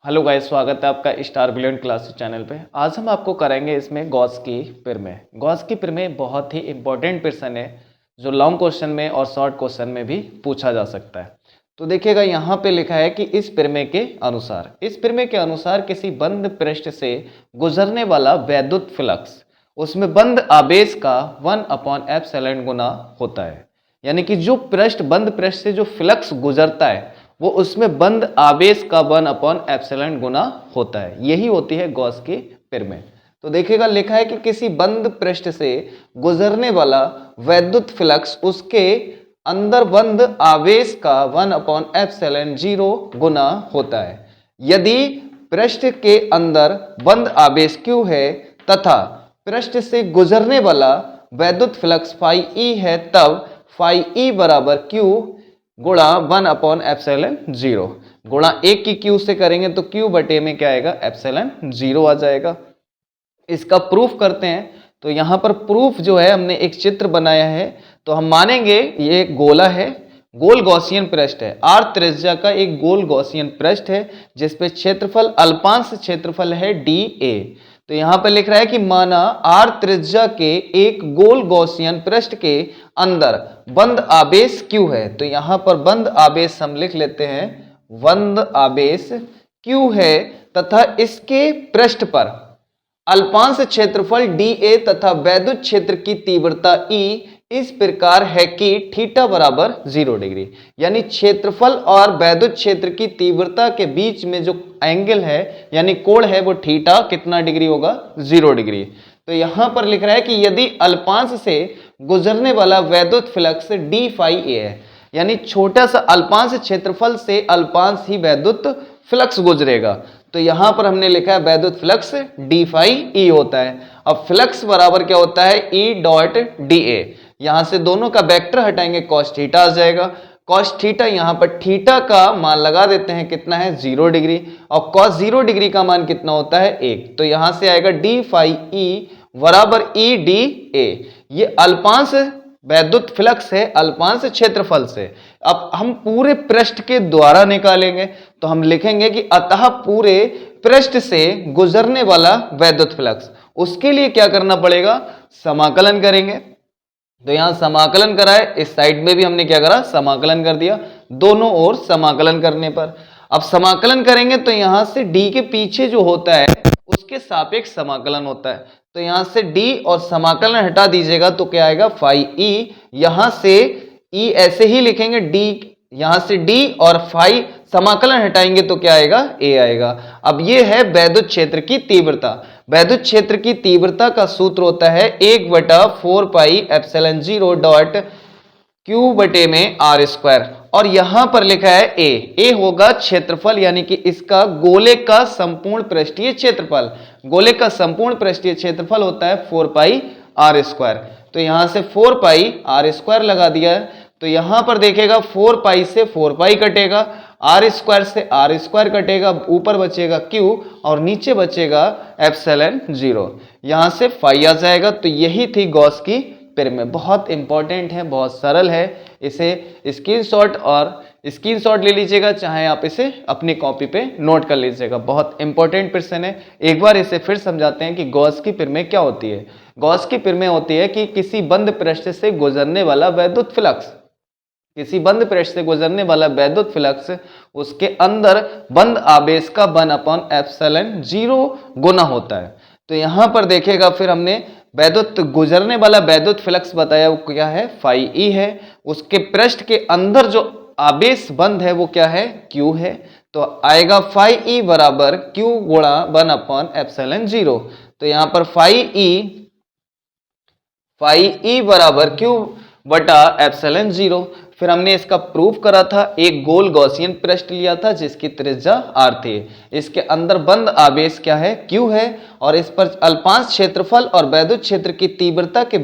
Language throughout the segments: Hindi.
हेलो गाइस, स्वागत है आपका स्टार ब्रिलियंट क्लासेस चैनल पे। आज हम आपको कराएंगे इसमें गॉस की प्रमेय। गॉस की प्रमेय बहुत ही इंपॉर्टेंट प्रश्न है जो लॉन्ग क्वेश्चन में और शॉर्ट क्वेश्चन में भी पूछा जा सकता है। तो देखिएगा यहाँ पे लिखा है कि इस प्रमेय के अनुसार किसी बंद पृष्ठ से गुजरने वाला वैद्युत फ्लक्स उसमें बंद आवेश का 1/ε गुना होता है। यानी कि जो बंद पृष्ठ से जो फ्लक्स गुजरता है वो उसमें बंद आवेश का 1/ε गुना होता है। यही होती है गॉस की प्रमेय। तो देखिएगा लिखा है कि किसी बंद पृष्ठ से गुजरने वाला वैद्युत फ्लक्स उसके अंदर बंद आवेश का 1/ε0 गुना होता है। यदि पृष्ठ के अंदर बंद आवेश Q है तथा पृष्ठ से गुजरने वाला वैद्युत फ्लक्स φE है, तब φE बराबर Q गुणा 1/ε0 गुणा 1 की Q से करेंगे तो Q बटे में क्या आएगा, ε0 आ जाएगा। इसका प्रूफ करते हैं। तो यहां पर प्रूफ जो है हमने एक चित्र बनाया है। तो हम मानेंगे ये एक गोला है, गोल गॉसियन पृष्ठ है, r त्रिज्या का एक गोल गॉसियन पृष्ठ है जिसपे क्षेत्रफल अल्पांश क्षेत्रफल है dA। तो यहां पर लिख रहा है कि माना r त्रिज्या के एक गोल गॉसियन पृष्ठ के अंदर बंद आवेश Q है। तो यहां पर बंद आवेश हम लिख लेते हैं, बंद आवेश Q है तथा इसके पृष्ठ पर अल्पांश क्षेत्रफल dA तथा वैद्युत क्षेत्र की तीव्रता E इस प्रकार है कि थीटा बराबर 0 डिग्री। यानी क्षेत्रफल और वैद्युत क्षेत्र की तीव्रता के बीच में जो एंगल है यानी कोण है वो थीटा कितना डिग्री होगा, 0 डिग्री। तो यहां पर लिख रहा है कि यदि अल्पांश से गुजरने वाला वैद्युत फ्लक्स d phi a है, यानी छोटा सा अल्पांश क्षेत्रफल से अल्पांश ही वैद्युत फ्लक्स गुजरेगा। तो यहां पर हमने लिखा है वैद्युत फ्लक्स d phi e होता है। अब फ्लक्स बराबर क्या होता है, E डॉट dA। यहां से दोनों का वेक्टर हटाएंगे, cos थीटा आ जाएगा। cos थीटा यहां पर थीटा का मान लगा देते हैं, कितना है 0 डिग्री, और cos 0 डिग्री का मान कितना होता है 1। तो यहां से आएगा d phi e बराबर E dA। ये अल्पांश वैद्युत फ्लक्स है अल्पांश क्षेत्रफल से। अब हम पूरे पृष्ठ के द्वारा निकालेंगे तो हम लिखेंगे कि अतः पूरे पृष्ठ से गुजरने वाला वैद्युत फ्लक्स, उसके लिए क्या करना पड़ेगा, समाकलन करेंगे। तो यहां समाकलन करा है, इस साइड में भी हमने क्या करा, समाकलन कर दिया। दोनों ओर समाकलन करने पर अब समाकलन करेंगे तो यहां से d के पीछे जो होता है उसके सापेक्ष समाकलन होता है। तो यहां से d और समाकलन हटा दीजिएगा तो क्या आएगा, phi e। यहां से e ऐसे ही लिखेंगे, d यहां से d और phi समाकलन हटाएंगे तो क्या आएगा, a आएगा। अब ये है वैद्युत क्षेत्र की तीव्रता। वैद्युत क्षेत्र की तीव्रता का सूत्र होता है 1/4πε0 डॉट Q बटे में r स्क्वायर। और यहां पर लिखा है a होगा क्षेत्रफल, यानी कि इसका गोले का संपूर्ण पृष्ठीय क्षेत्रफल। गोले का संपूर्ण पृष्ठीय क्षेत्रफल होता है 4πr²। तो यहां से 4πr² लगा दिया है। तो यहां पर देखेगा 4π से 4π कटेगा, r² से r² कटेगा, ऊपर बचेगा Q और नीचे बचेगा ε0। यहां से phi आ जाएगा। तो यही थी गॉस की प्रमेय। बहुत इंपॉर्टेंट है, बहुत सरल है। इसे स्क्रीनशॉट ले लीजिएगा, चाहे आप इसे अपनी कॉपी पे नोट कर लीजिएगा। बहुत इंपॉर्टेंट प्रश्न है। एक बार इसे फिर समझाते हैं कि गॉस की प्रमेय क्या होती है। गॉस की प्रमेय होती है कि किसी बंद पृष्ठ से गुजरने वाला वैद्युत फ्लक्स, किसी बंद पृष्ठ से गुजरने वाला वैद्युत फ्लक्स उसके अंदर बंद आवेश का 1/ε0 गुना होता है। तो यहां पर देखेगा, फिर हमने वैद्युत गुजरने वाला वैद्युत फ्लक्स बताया वो क्या है, phi e है। उसके पृष्ठ के अंदर जो आवेश बंद है वो क्या है, Q है। तो आएगा phi e बराबर Q गुणा 1/ε0। तो यहां पर phi e बराबर Q बटा ε0। फिर हमने इसका प्रूफ करा था, एक गोल गॉसियन पृष्ठ लिया था जिसकी त्रिज्या r थी। इसके अंदर बंद आवेश क्या है, Q है, और इस पर अल्पांश क्षेत्रफल और वैद्युत क्षेत्र की तीव्रता के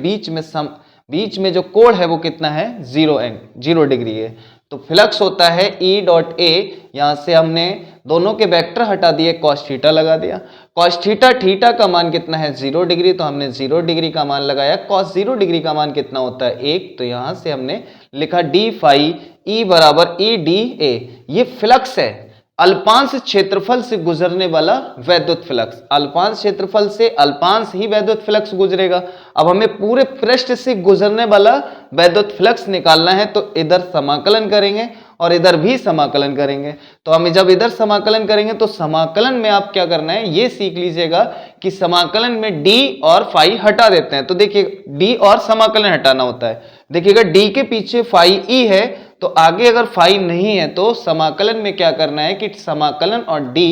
बीच में जो कोण है वो कितना है, 0 डिग्री है। तो फ्लक्स होता है E डॉट A। यहां से हमने दोनों के वेक्टर हटा दिए, cos थीटा लगा दिया। cos थीटा का मान कितना है, 0 डिग्री। तो हमने 0 डिग्री का मान लगाया। cos 0 डिग्री का मान कितना होता है, 1। तो यहां से हमने लिखा d phi e बराबर E dA। ये फ्लक्स है, अल्पांश क्षेत्रफल से गुजरने वाला वैद्युत फ्लक्स, अल्पांश क्षेत्रफल से अल्पांश ही वैद्युत फ्लक्स गुजरेगा। अब हमें पूरे पृष्ठ से गुजरने वाला वैद्युत फ्लक्स निकालना है, तो इधर समाकलन करेंगे और इधर भी समाकलन करेंगे। तो हम जब इधर समाकलन करेंगे तो समाकलन में आप क्या करना है, ये सीख लीजिएगा कि समाकलन में d और फाई हटा देते हैं। तो देखिए d और समाकलन हटाना होता है। देखिएगा d के पीछे फाई e है, तो आगे अगर फाई नहीं है तो समाकलन में क्या करना है कि समाकलन और d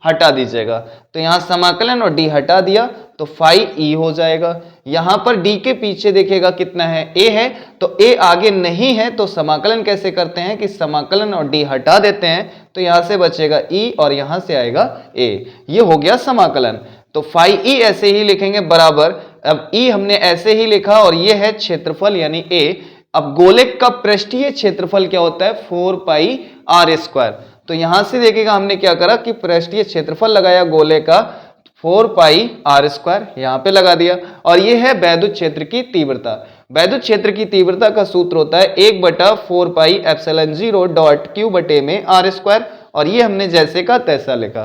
हटा दीजिएगा। तो यहां समाकलन और d हटा दिया तो फाई e हो जाएगा। यहां पर d के पीछे देखिएगा कितना है, a है, तो a आगे नहीं है, तो समाकलन कैसे करते हैं कि समाकलन और d हटा देते हैं, तो यहां से बचेगा e और यहां से आएगा a। ये हो गया समाकलन। तो फाई e ऐसे ही लिखेंगे बराबर, अब e हमने ऐसे ही लिखा और ये है क्षेत्रफल यानी a। अब गोलक का पृष्ठीय क्षेत्रफल क्या होता है, 4 पाई आर स्क्वायर। तो यहां से देखिएगा हमने क्या करा कि पृष्ठीय क्षेत्रफल लगाया गोले का 4 पाई आर स्क्वायर, यहां पे लगा दिया। और ये है वैद्युत क्षेत्र की तीव्रता। वैद्युत क्षेत्र की तीव्रता का सूत्र होता है 1/4 पाई एप्सिलॉन 0 डॉट q बटे में आर स्क्वायर, और ये हमने जैसे का तैसा लिखा।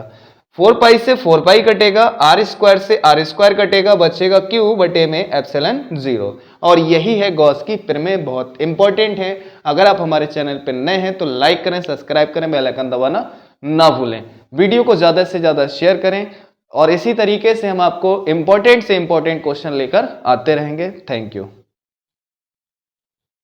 4 पाई से 4 पाई कटेगा, आर स्क्वायर से आर स्क्वायर कटेगा, बचेगा q बटे में एप्सिलॉन 0। और यही है गॉस की प्रमेय, बहुत इंपॉर्टेंट है। अगर आप हमारे चैनल पर नए हैं तो लाइक करें, सब्सक्राइब करें, बेल आइकन दबाना ना भूलें। वीडियो को ज्यादा से ज्यादा शेयर करें और इसी तरीके से हम आपको इंपॉर्टेंट से इंपॉर्टेंट क्वेश्चन लेकर आते रहेंगे। Thank you.